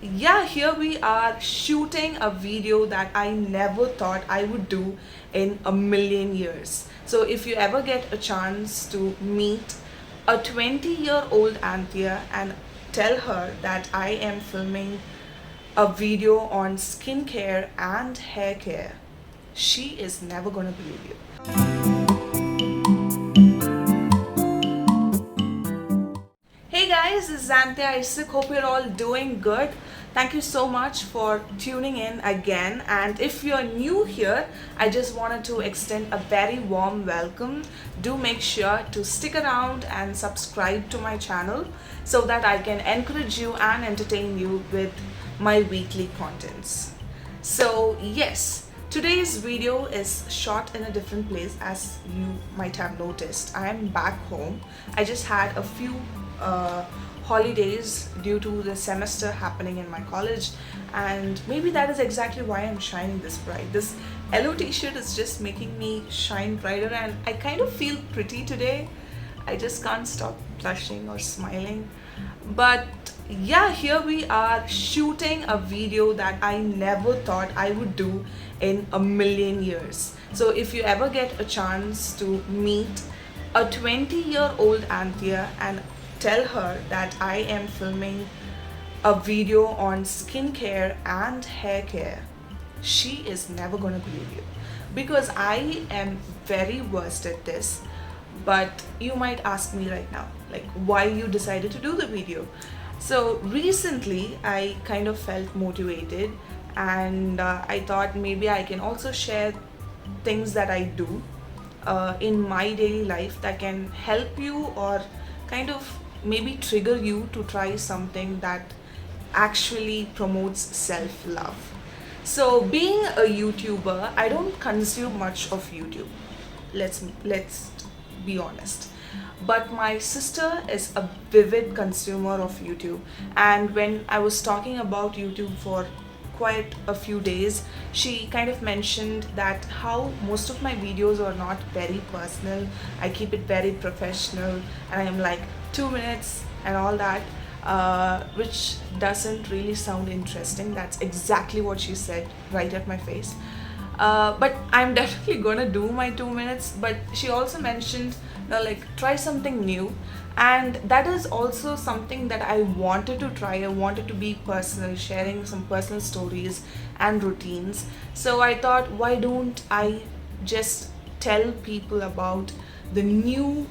Yeah, here we are shooting a video that I never thought I would do in a million years. So if you ever get a chance to meet a 20-year-old Anthea and tell her that I am filming a video on skincare and hair care, she is never gonna believe you. Hey guys, this is Anthea. I hope you're all doing good. Thank you so much for tuning in again. And if you're new here, I just wanted to extend a very warm welcome. Do make sure to stick around and subscribe to my channel so that I can encourage you and entertain you with my weekly contents. So yes, today's video is shot in a different place. As you might have noticed, I am back home. I just had a few holidays due to the semester happening in my college, and maybe that is exactly why I'm shining this bright. This yellow t-shirt is just making me shine brighter, and I kind of feel pretty today. I just can't stop blushing or smiling. But yeah, here we are shooting a video that I never thought I would do in a million years. So if you ever get a chance to meet a 20-year-old Anthea and tell her that I am filming a video on skincare and hair care, she is never gonna believe you, because I am very versed at this. But you might ask me right now, like, why you decided to do the video. So recently I kind of felt motivated, and I thought maybe I can also share things that I do in my daily life that can help you, or kind of maybe trigger you to try something that actually promotes self-love. So being a YouTuber, I don't consume much of YouTube. Let's be honest. But my sister is a vivid consumer of YouTube, and when I was talking about YouTube for quite a few days, she kind of mentioned that how most of my videos are not very personal. I keep it very professional, and I'm like 2 minutes and all that, which doesn't really sound interesting. That's exactly what she said right at my face. But I'm definitely gonna do my 2 minutes. But she also mentioned, like, try something new, and that is also something that I wanted to try. I wanted to be personal, sharing some personal stories and routines. So I thought, why don't I just tell people about the new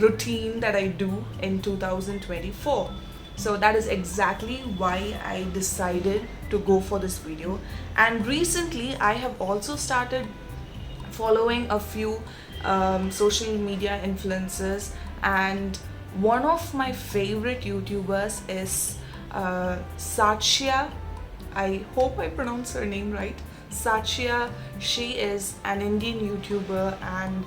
routine that I do in 2024. So that is exactly why I decided to go for this video. And recently I have also started following a few social media influencers, and one of my favorite YouTubers is Satya. I hope I pronounce her name right. Satya. She is an Indian YouTuber, and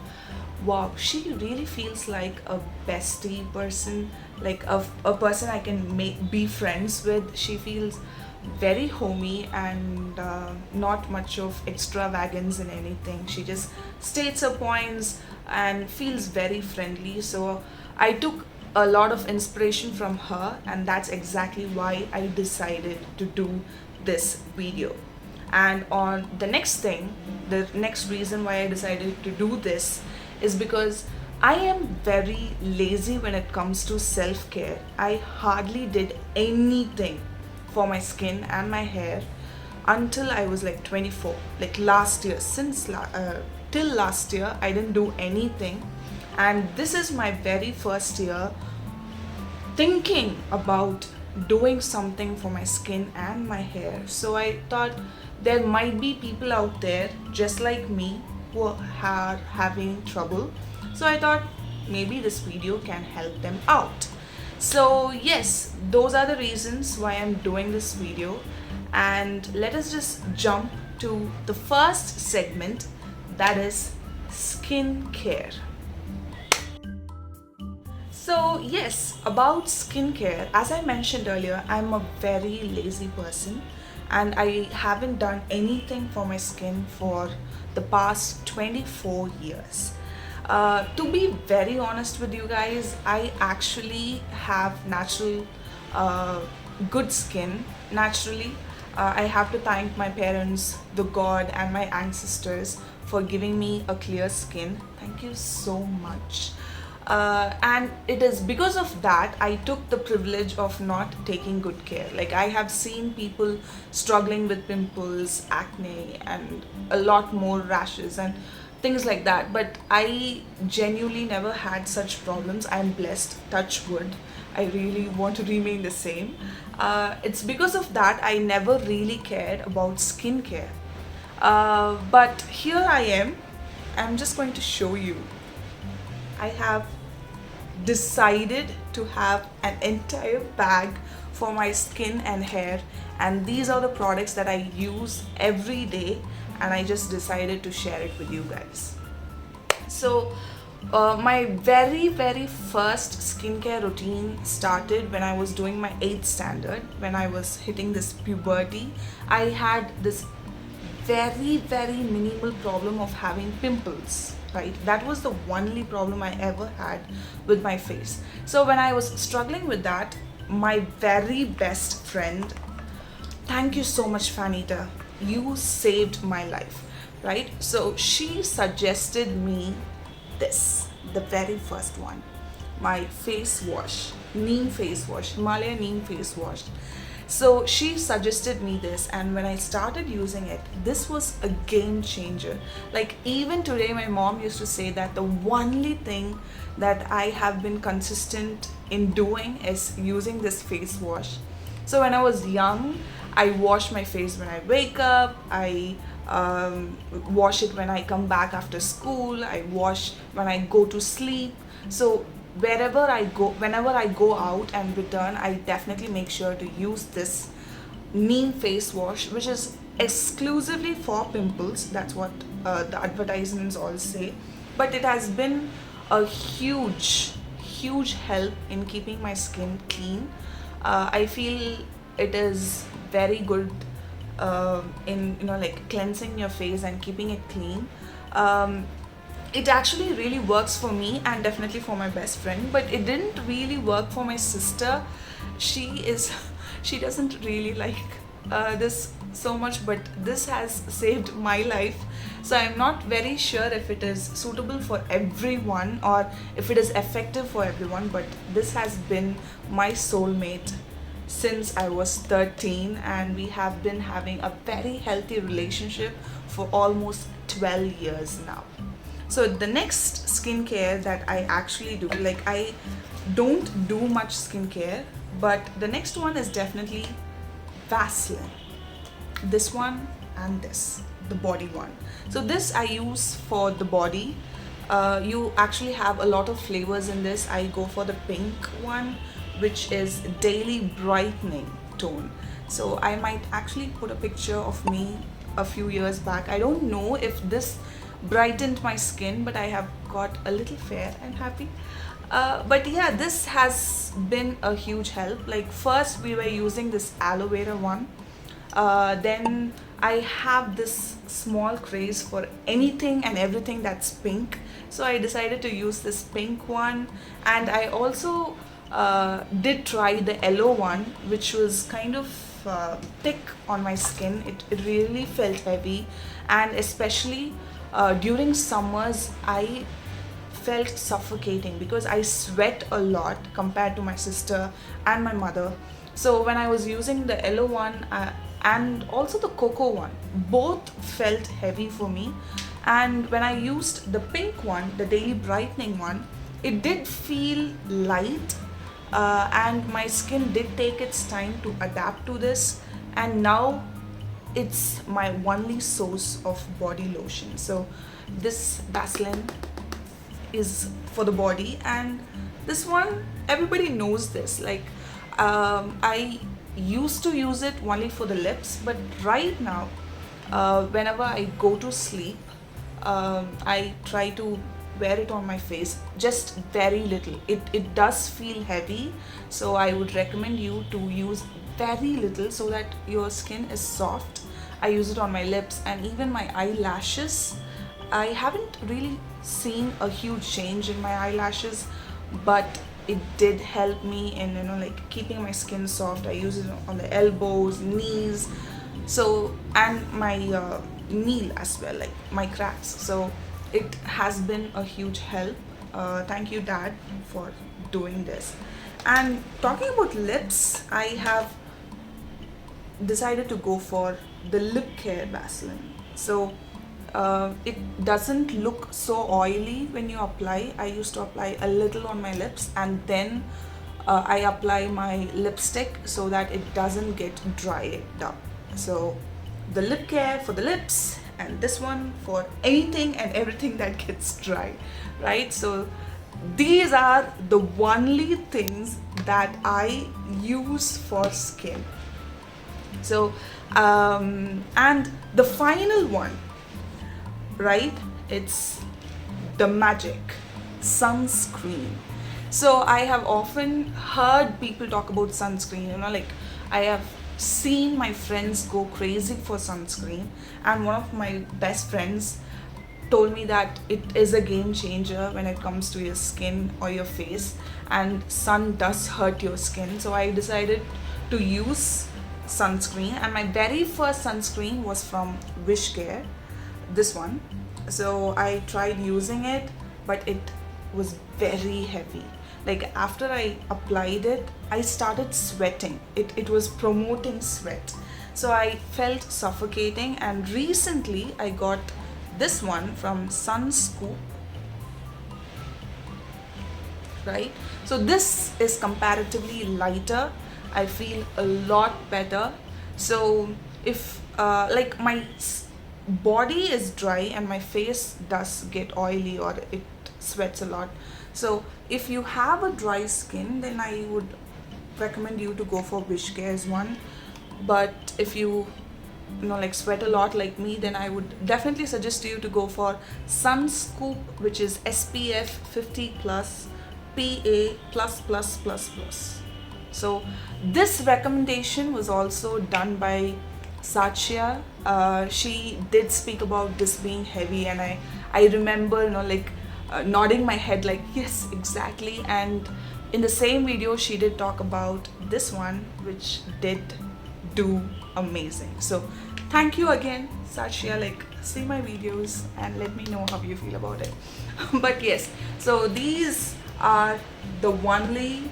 wow, she really feels like a bestie person, like a person I can be friends with. She feels very homey, and not much of extravagance in anything. She just states her points and feels very friendly. So I took a lot of inspiration from her, and that's exactly why I decided to do this video. And on the next reason why I decided to do this is because I am very lazy when it comes to self-care. I hardly did anything for my skin and my hair until I was like 24, like last year. Till last year I didn't do anything, and this is my very first year thinking about doing something for my skin and my hair. So I thought there might be people out there just like me who are having trouble. So I thought maybe this video can help them out. So yes, those are the reasons why I'm doing this video. And let us just jump to the first segment, that is skincare. So yes, about skincare, as I mentioned earlier, I'm a very lazy person, and I haven't done anything for my skin for the past 24 years. To be very honest with you guys, I actually have natural good skin naturally. I have to thank my parents, the God, and my ancestors for giving me a clear skin. Thank you so much. And it is because of that I took the privilege of not taking good care. Like, I have seen people struggling with pimples, acne, and a lot more rashes and things like that. But I genuinely never had such problems. I'm blessed, touch wood. I really want to remain the same. It's because of that I never really cared about skincare. But here I am. I'm just going to show you. I have decided to have an entire bag for my skin and hair, and these are the products that I use every day, and I just decided to share it with you guys. So my very first skincare routine started when I was doing my 8th standard. When I was hitting this puberty, I had this very minimal problem of having pimples, right? That was the only problem I ever had with my face. So when I was struggling with that, my very best friend, thank you so much, Fanita, you saved my life, right? So she suggested me this, the very first one, my face wash, neem face wash, Himalaya neem face wash. So she suggested me this, and when I started using it, this was a game changer. Like, even today my mom used to say that the only thing that I have been consistent in doing is using this face wash. So when I was young, I wash my face when I wake up, I wash it when I come back after school, I wash when I go to sleep. So wherever I go, whenever I go out and return, I definitely make sure to use this neem face wash, which is exclusively for pimples. That's what the advertisements all say. But it has been a huge help in keeping my skin clean. I feel it is very good in, like, cleansing your face and keeping it clean. It actually really works for me and definitely for my best friend, but it didn't really work for my sister. She doesn't really like this so much, but this has saved my life. So I'm not very sure if it is suitable for everyone or if it is effective for everyone, but this has been my soulmate since I was 13, and we have been having a very healthy relationship for almost 12 years now. So the next skincare that I actually do, like, I don't do much skincare, but the next one is definitely Vaseline. This one and this, the body one. So this I use for the body. You actually have a lot of flavors in this. I go for the pink one, which is daily brightening tone. So I might actually put a picture of me a few years back. I don't know if this brightened my skin, but I have got a little fair and happy. But yeah, this has been a huge help. Like, first we were using this aloe vera one, then I have this small craze for anything and everything that's pink, so I decided to use this pink one. And I also did try the yellow one, which was kind of thick on my skin. It really felt heavy, and especially during summers I felt suffocating because I sweat a lot compared to my sister and my mother. So when I was using the yellow one and also the cocoa one, both felt heavy for me. And when I used the pink one, the daily brightening one, it did feel light, and my skin did take its time to adapt to this, and now it's my only source of body lotion. So this Vaseline is for the body, and this one, everybody knows this. Like, I used to use it only for the lips, but right now whenever I go to sleep, I try to wear it on my face, just very little. It does feel heavy, so I would recommend you to use very little so that your skin is soft. I use it on my lips and even my eyelashes. I haven't really seen a huge change in my eyelashes, but it did help me in, like keeping my skin soft. I use it on the elbows, knees, so, and my knee as well, like my cracks. So it has been a huge help. Thank you, Dad, for doing this. And talking about lips, I have decided to go for the lip care Vaseline. So it doesn't look so oily when you apply. I used to apply a little on my lips, and then I apply my lipstick so that it doesn't get dried up. So the lip care for the lips, and this one for anything and everything that gets dry, right? So these are the only things that I use for skin. So and the final one, right, it's the magic sunscreen. So I have often heard people talk about sunscreen, like I have seen my friends go crazy for sunscreen, and one of my best friends told me that it is a game changer when it comes to your skin or your face, and sun does hurt your skin. So I decided to use sunscreen, and my very first sunscreen was from Haircare, this one. So I tried using it, but it was very heavy. Like after I applied it, I started sweating. It was promoting sweat, so I felt suffocating. And recently I got this one from Sunscoop, right? So this is comparatively lighter. I feel a lot better. So if like my body is dry and my face does get oily or it sweats a lot, so if you have a dry skin, then I would recommend you to go for Haircare's one. But if you like sweat a lot like me, then I would definitely suggest you to go for Sunscoop, which is SPF 50 plus PA plus plus plus plus. So this recommendation was also done by Satya. She did speak about this being heavy, and I remember like nodding my head like yes, exactly. And in the same video she did talk about this one, which did do amazing. So thank you again, Satya. Like, see my videos and let me know how you feel about it. But yes, so these are the only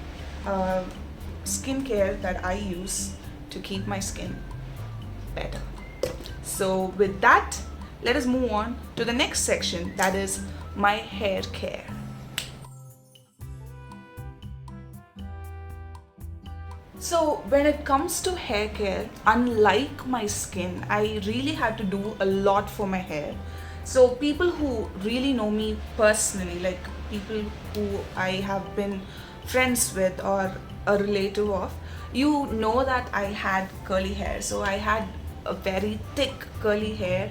skincare that I use to keep my skin better. So with that, let us move on to the next section, that is my hair care. So when it comes to hair care, unlike my skin, I really had to do a lot for my hair. So people who really know me personally, like people who I have been friends with or a relative of, you know that I had curly hair. So I had a very thick curly hair,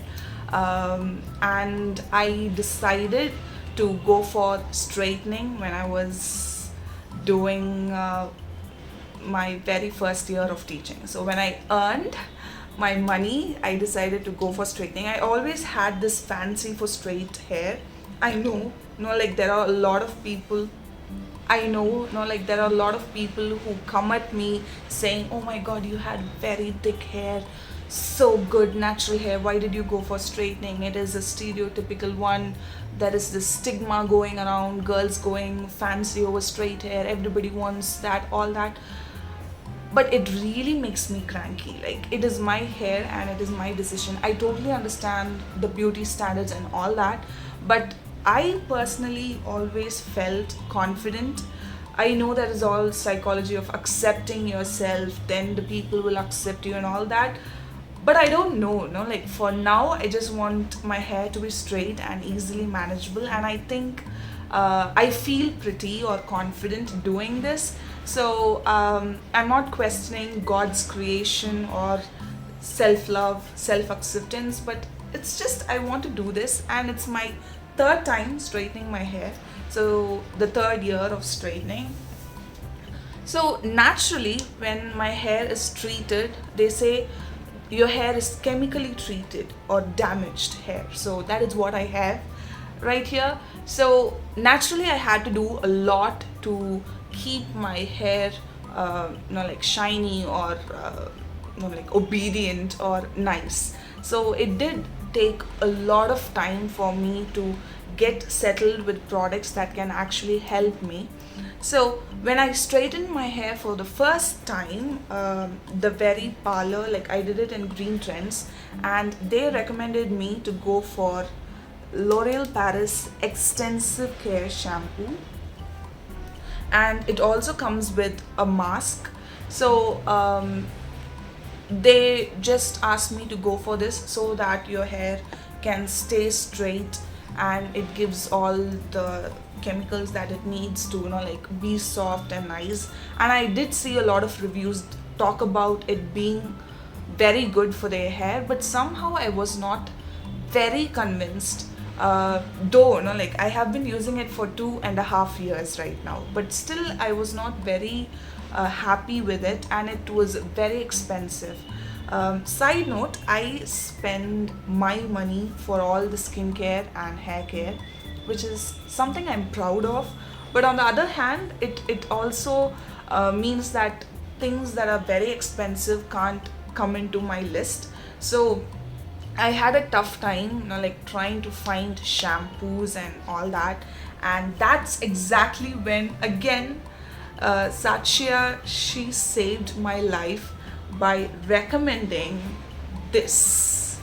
and I decided to go for straightening when I was doing my very first year of teaching. So when I earned my money, I decided to go for straightening. I always had this fancy for straight hair. I know, like there are a lot of people, like there are a lot of people who come at me saying, oh my god, you had very thick hair, so good natural hair, why did you go for straightening? It is a stereotypical one. There is this stigma going around, girls going fancy over straight hair, everybody wants that, all that. But it really makes me cranky. Like, it is my hair and it is my decision. I totally understand the beauty standards and all that, but I personally always felt confident. I know that is all psychology of accepting yourself, then the people will accept you and all that. But I don't know, like for now, I just want my hair to be straight and easily manageable. And I think I feel pretty or confident doing this. So I'm not questioning God's creation or self-love, self-acceptance, but it's just I want to do this, and it's my third time straightening my hair. So the third year of straightening. So naturally, when my hair is treated, they say your hair is chemically treated or damaged hair. So that is what I have right here. So naturally I had to do a lot to keep my hair like shiny or like obedient or nice. So it did take a lot of time for me to get settled with products that can actually help me. So when I straightened my hair for the first time, the very parlor, like I did it in Green Trends, and they recommended me to go for L'Oreal Paris Extensive Care Shampoo, and it also comes with a mask. So they just asked me to go for this so that your hair can stay straight, and it gives all the chemicals that it needs to like be soft and nice. And I did see a lot of reviews talk about it being very good for their hair, but somehow I was not very convinced. Though like I have been using it for 2.5 years right now, but still I was not very happy with it, and it was very expensive. Side note, I spend my money for all the skincare and hair care, which is something I'm proud of. But on the other hand, it also means that things that are very expensive can't come into my list. So I had a tough time, like trying to find shampoos and all that. And that's exactly when, again, Satya, she saved my life by recommending this.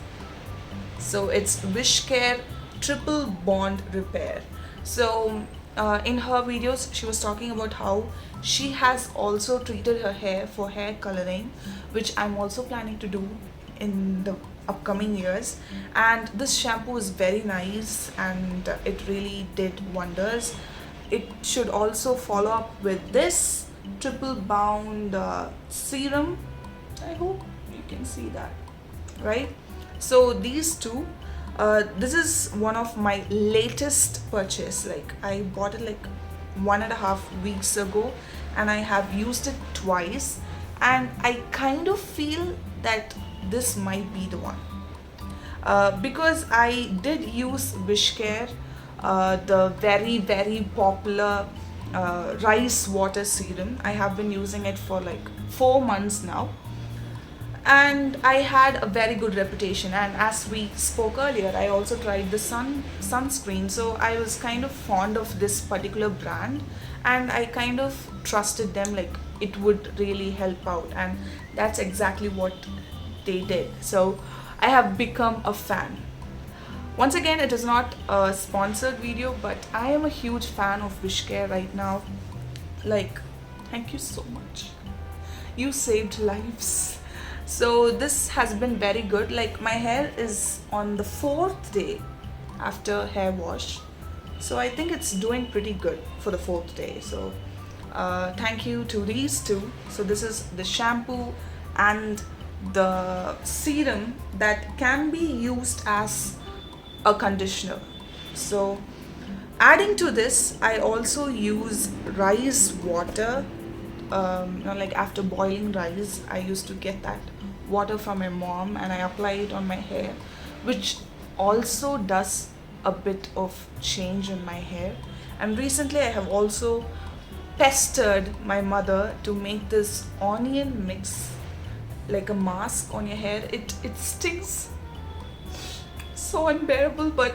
So it's Haircare Triple Bond Repair. So in her videos, she was talking about how she has also treated her hair for hair coloring, which I'm also planning to do in the upcoming years. And this shampoo is very nice, and it really did wonders. It should also follow up with this triple bound serum. I hope you can see that, right? So these two, this is one of my latest purchase. Like I bought it like 1.5 weeks ago, and I have used it twice, and I kind of feel that this might be the one. Because I did use Haircare, the very popular rice water serum. I have been using it for like 4 months now, and I had a very good reputation. And as we spoke earlier, I also tried the sunscreen, so I was kind of fond of this particular brand, and I kind of trusted them, like it would really help out, and that's exactly what they did. So I have become a fan. Once again, it is not a sponsored video, but I am a huge fan of Haircare right now. Like, thank you so much. You saved lives. So this has been very good. Like my hair is on the 4th day after hair wash. So I think it's doing pretty good for the 4th day. So thank you to these two. So this is the shampoo and the serum that can be used as a conditioner. So adding to this, I also use rice water. Like after boiling rice, I used to get that water from my mom, and I apply it on my hair, which also does a bit of change in my hair. And recently I have also pestered my mother to make this onion mix, like a mask on your hair. It stings so unbearable, but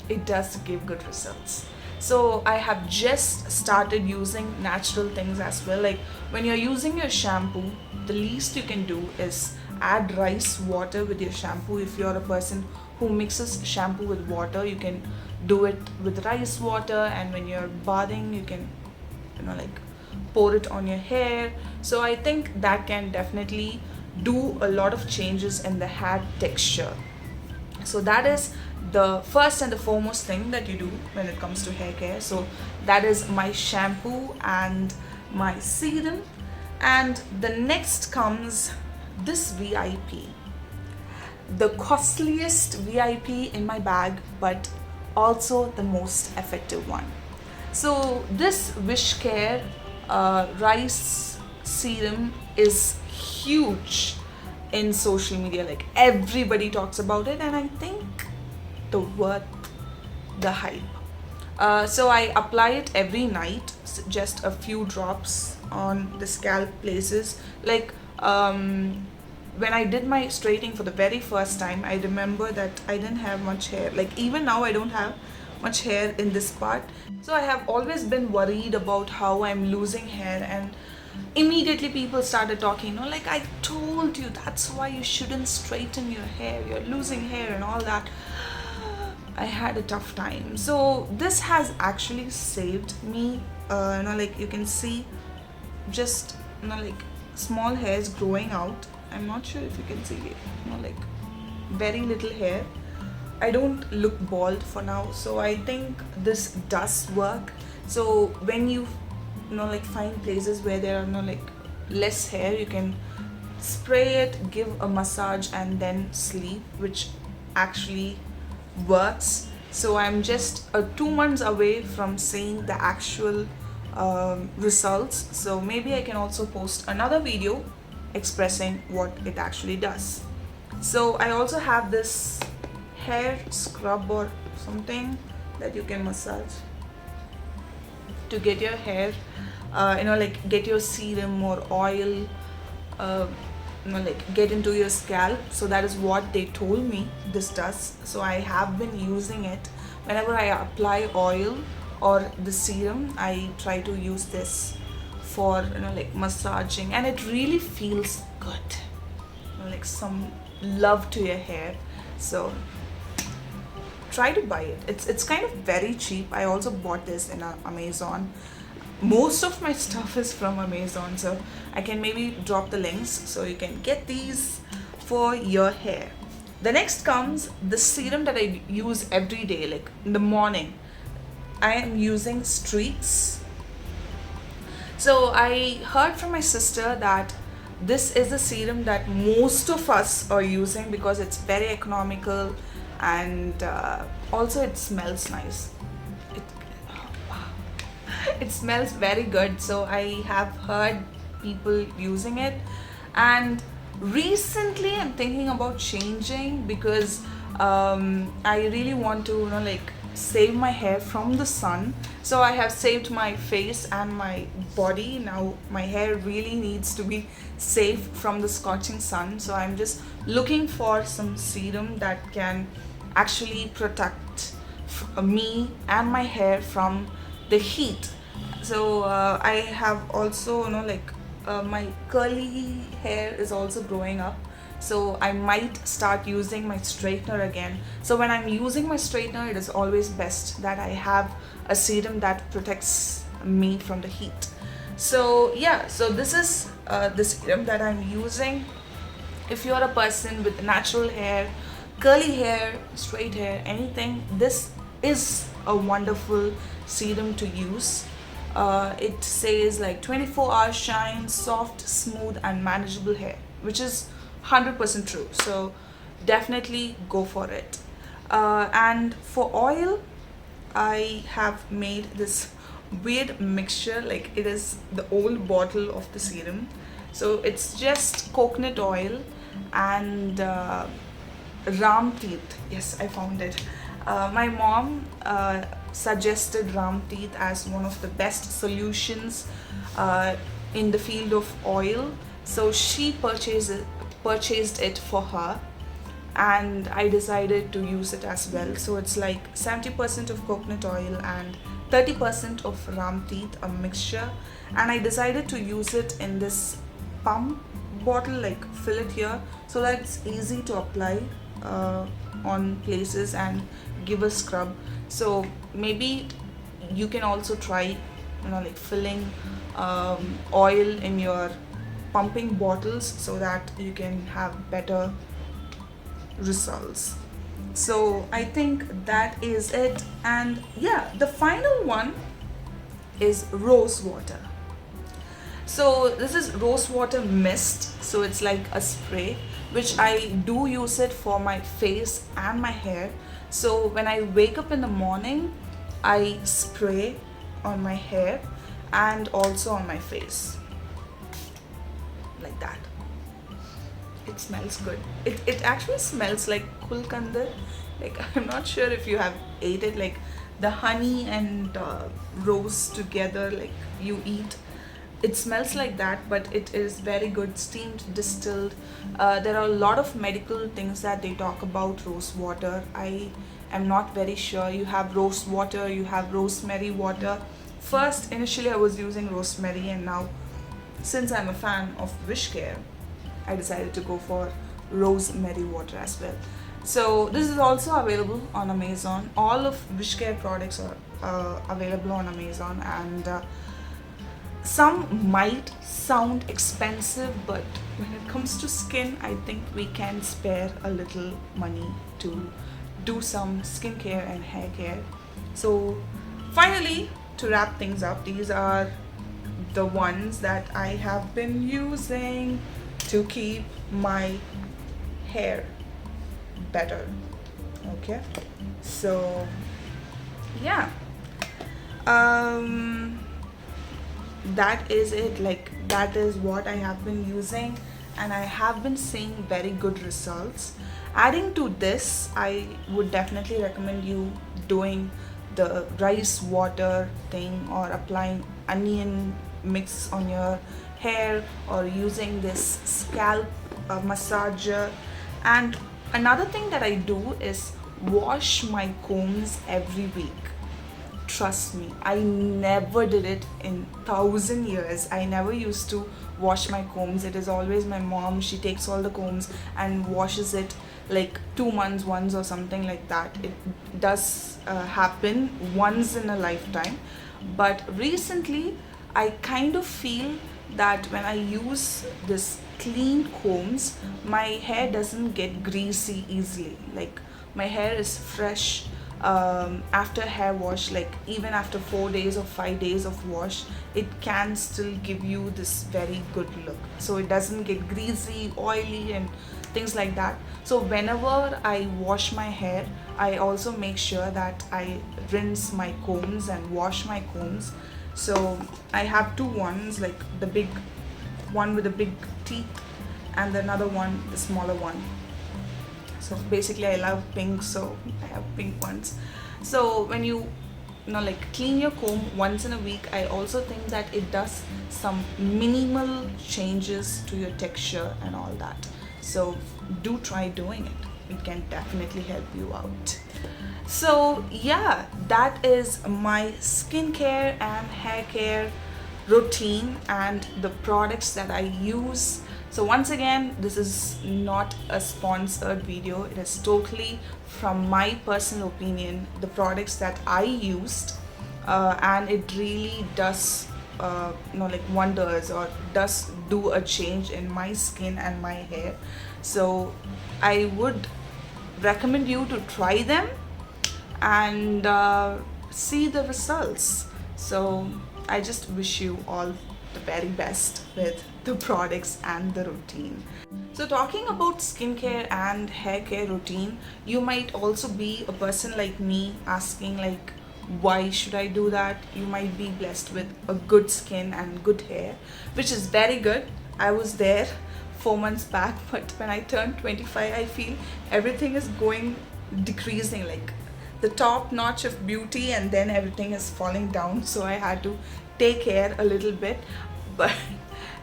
it does give good results. So I have just started using natural things as well. Like when you're using your shampoo, the least you can do is add rice water with your shampoo. If you're a person who mixes shampoo with water, you can do it with rice water, and when you're bathing, you can like pour it on your hair. So I think that can definitely do a lot of changes in the hair texture. So that is the first and the foremost thing that you do when it comes to hair care. So that is my shampoo and my serum. And the next comes this VIP, the costliest VIP in my bag, but also the most effective one. So this Haircare rice serum is huge in social media. Like everybody talks about it, and I think the worth the hype. So I apply it every night. just a few drops on the scalp places. Like when I did my straightening for the very first time, I remember that I didn't have much hair. Like even now I don't have much hair in this part. So I have always been worried about how I'm losing hair, and immediately people started talking, like, I told you, that's why you shouldn't straighten your hair, you're losing hair and all that. I had a tough time. So this has actually saved me. Like you can see just like small hairs growing out. I'm not sure if you can see it, like very little hair. I don't look bald for now, so I think this does work. So when you like find places where there are like less hair, you can spray it, give a massage, and then sleep, which actually works. So I'm just 2 months away from seeing the actual results. So maybe I can also post another video expressing what it actually does. So I also have this hair scrub or something that you can massage to get your hair, like get your serum or oil, like get into your scalp. So that is what they told me this does. So I have been using it. Whenever I apply oil or the serum, I try to use this for like massaging, and it really feels good, like some love to your hair. So try to buy it. It's kind of very cheap. I also bought this in Amazon. Most of my stuff is from Amazon, so I can maybe drop the links so you can get these for your hair. The next comes the serum that I use every day, like in the morning. I am using Streaks. So I heard from my sister that this is a serum that most of us are using because it's very economical, and also it smells nice. It smells very good. So I have heard people using it, and recently I'm thinking about changing because I really want to like save my hair from the sun. So I have saved my face and my body. Now my hair really needs to be safe from the scorching sun. So I'm just looking for some serum that can actually protect me and my hair from the heat. So I have also my curly hair is also growing up, so I might start using my straightener again. So when I'm using my straightener, it is always best that I have a serum that protects me from the heat. So yeah, so this is the serum that I'm using. If you're a person with natural hair, curly hair, straight hair, anything, this is a wonderful serum to use. It says like 24-hour shine, soft, smooth and manageable hair, which is 100% true. So definitely go for it. And for oil, I have made this weird mixture, like it is the old bottle of the serum. So it's just coconut oil and ram teeth. Yes, I found it. My mom suggested ram teeth as one of the best solutions in the field of oil. So she purchased it for her, and I decided to use it as well. So it's like 70% of coconut oil and 30% of ram teeth, a mixture. And I decided to use it in this pump bottle, like fill it here so that it's easy to apply on places and give a scrub. So maybe you can also try like filling oil in your pumping bottles so that you can have better results. So I think that is it. And yeah, the final one is rose water. So this is rose water mist. So it's like a spray, which I do use it for my face and my hair. So when I wake up in the morning, I spray on my hair and also on my face, like that. It smells good. It actually smells like kulkandir. Like I'm not sure if you have ate it. Like the honey and rose together, like you eat. It smells like that, but it is very good, steamed, distilled. There are a lot of medical things that they talk about rose water. I am not very sure. You have rose water, you have rosemary water. First, initially I was using rosemary, and now since I'm a fan of Wishcare, I decided to go for rosemary water as well. So this is also available on Amazon. All of Wishcare products are available on Amazon, and some might sound expensive, but when it comes to skin, I think we can spare a little money to do some skincare and hair care. So finally, to wrap things up, these are the ones that I have been using to keep my hair better. Okay, so yeah, um that is it. Like, that is what I have been using, and I have been seeing very good results. Adding to this, I would definitely recommend you doing the rice water thing, or applying onion mix on your hair, or using this scalp massager. And another thing that I do is wash my combs every week. Trust me, I never did it in 1,000 years. I never used to wash my combs. It is always my mom. She takes all the combs and washes it like 2 months once or something like that. It does happen once in a lifetime. But recently, I kind of feel that when I use this clean combs, my hair doesn't get greasy easily. Like, my hair is fresh after hair wash. Like, even after 4 days or 5 days of wash, it can still give you this very good look. So it doesn't get greasy, oily, and things like that. So whenever I wash my hair, I also make sure that I rinse my combs and wash my combs. So I have two ones, like the big one with the big teeth, and another one, the smaller one. So basically, I love pink, so I have pink ones. So when you know, like, clean your comb once in a week, I also think that it does some minimal changes to your texture and all that. So do try doing it. It can definitely help you out. So yeah, that is my skincare and hair care routine and the products that I use. So once again, this is not a sponsored video. It is totally from my personal opinion, the products that I used, and it really does like wonders, or does do a change in my skin and my hair. So I would recommend you to try them and see the results. So I just wish you all the very best with the products and the routine. So talking about skincare and hair care routine, you might also be a person like me asking, like, why should I do that? You might be blessed with a good skin and good hair, which is very good. I was there 4 months back, but when I turned 25, I feel everything is going decreasing, like the top notch of beauty, and then everything is falling down. So I had to take care a little bit. But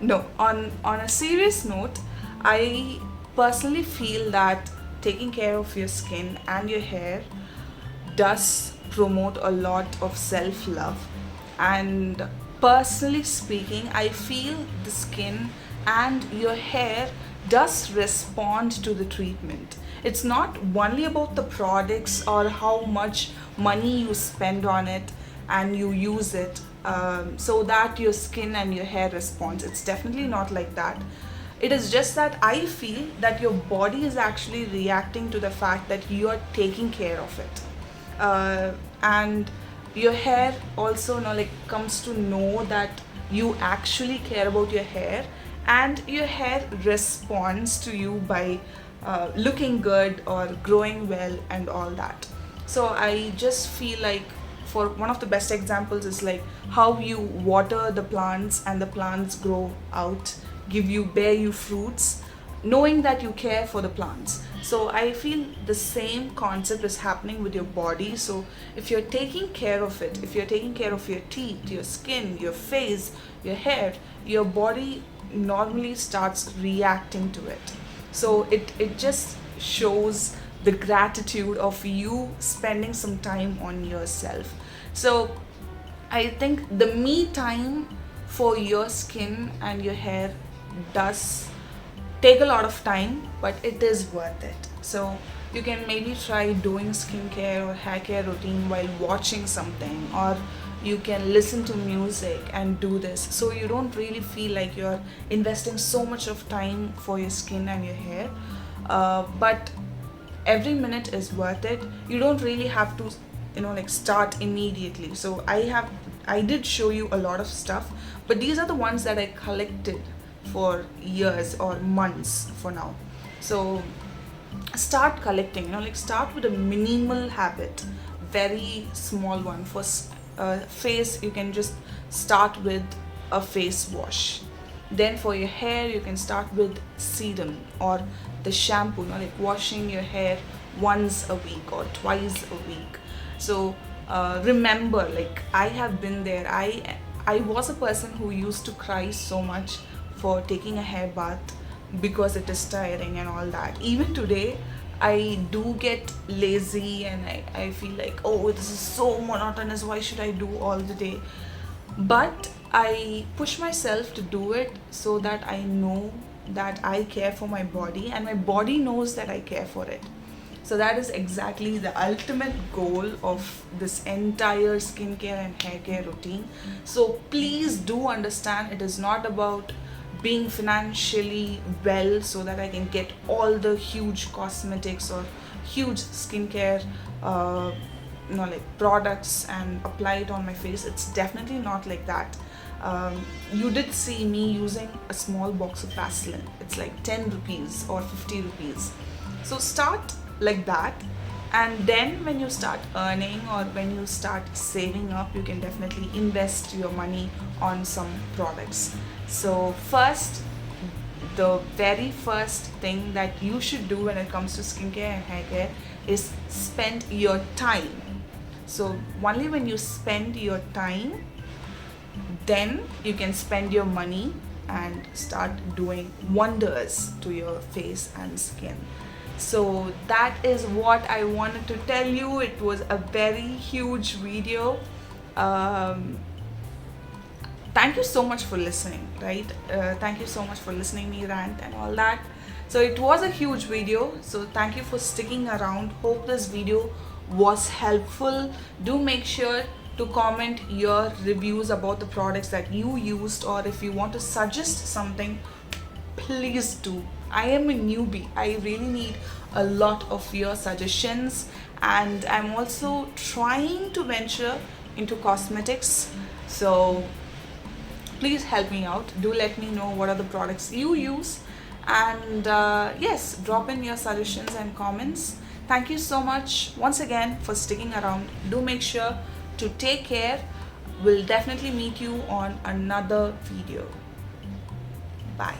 no, on a serious note, I personally feel that taking care of your skin and your hair does promote a lot of self-love. And personally speaking, I feel the skin and your hair does respond to the treatment. It's not only about the products or how much money you spend on it and you use it, so that your skin and your hair responds. It's definitely not like that. It is just that I feel that your body is actually reacting to the fact that you are taking care of it. And your hair also, like, comes to know that you actually care about your hair, and your hair responds to you by looking good or growing well and all that. So I just feel like, for one of the best examples is like how you water the plants and the plants grow out, bear you fruits. knowing that you care for the plants. So I feel the same concept is happening with your body. So if you're taking care of it, if you're taking care of your teeth, your skin, your face, your hair, your body normally starts reacting to it. So it just shows the gratitude of you spending some time on yourself. So I think the me time for your skin and your hair does take a lot of time, but it is worth it. So you can maybe try doing skincare or hair care routine while watching something, or you can listen to music and do this, so you don't really feel like you're investing so much of time for your skin and your hair. But every minute is worth it. You don't really have to, like, start immediately. So I did show you a lot of stuff, but these are the ones that I collected for years or months for now. So start collecting, like, start with a minimal habit, very small one. For face, you can just start with a face wash. Then for your hair, you can start with serum or the shampoo, like washing your hair once a week or twice a week. So remember, like, I have been there. I was a person who used to cry so much for taking a hair bath because it is tiring and all that. Even today, I do get lazy and I feel like, oh, this is so monotonous, why should I do all the day? But I push myself to do it so that I know that I care for my body and my body knows that I care for it. So that is exactly the ultimate goal of this entire skincare and hair care routine. So please do understand, it is not about being financially well so that I can get all the huge cosmetics or huge skincare like products and apply it on my face. It's definitely not like that. You did see me using a small box of Vaseline. It's like 10 rupees or 50 rupees. So start like that, and then when you start earning or when you start saving up, you can definitely invest your money on some products. So first, the very first thing that you should do when it comes to skincare and hair care is spend your time. So only when you spend your time, then you can spend your money and start doing wonders to your face and skin. So that is what I wanted to tell you. It was a very huge video. Thank you so much for listening, right? Thank you so much for listening me rant and all that. So it was a huge video, so thank you for sticking around. Hope this video was helpful. Do make sure to comment your reviews about the products that you used, or if you want to suggest something, please do. I am a newbie. I really need a lot of your suggestions, and I'm also trying to venture into cosmetics. So please help me out. Do let me know what are the products you use, and yes, drop in your suggestions and comments. Thank you so much once again for sticking around. Do make sure to take care. We'll definitely meet you on another video. Bye.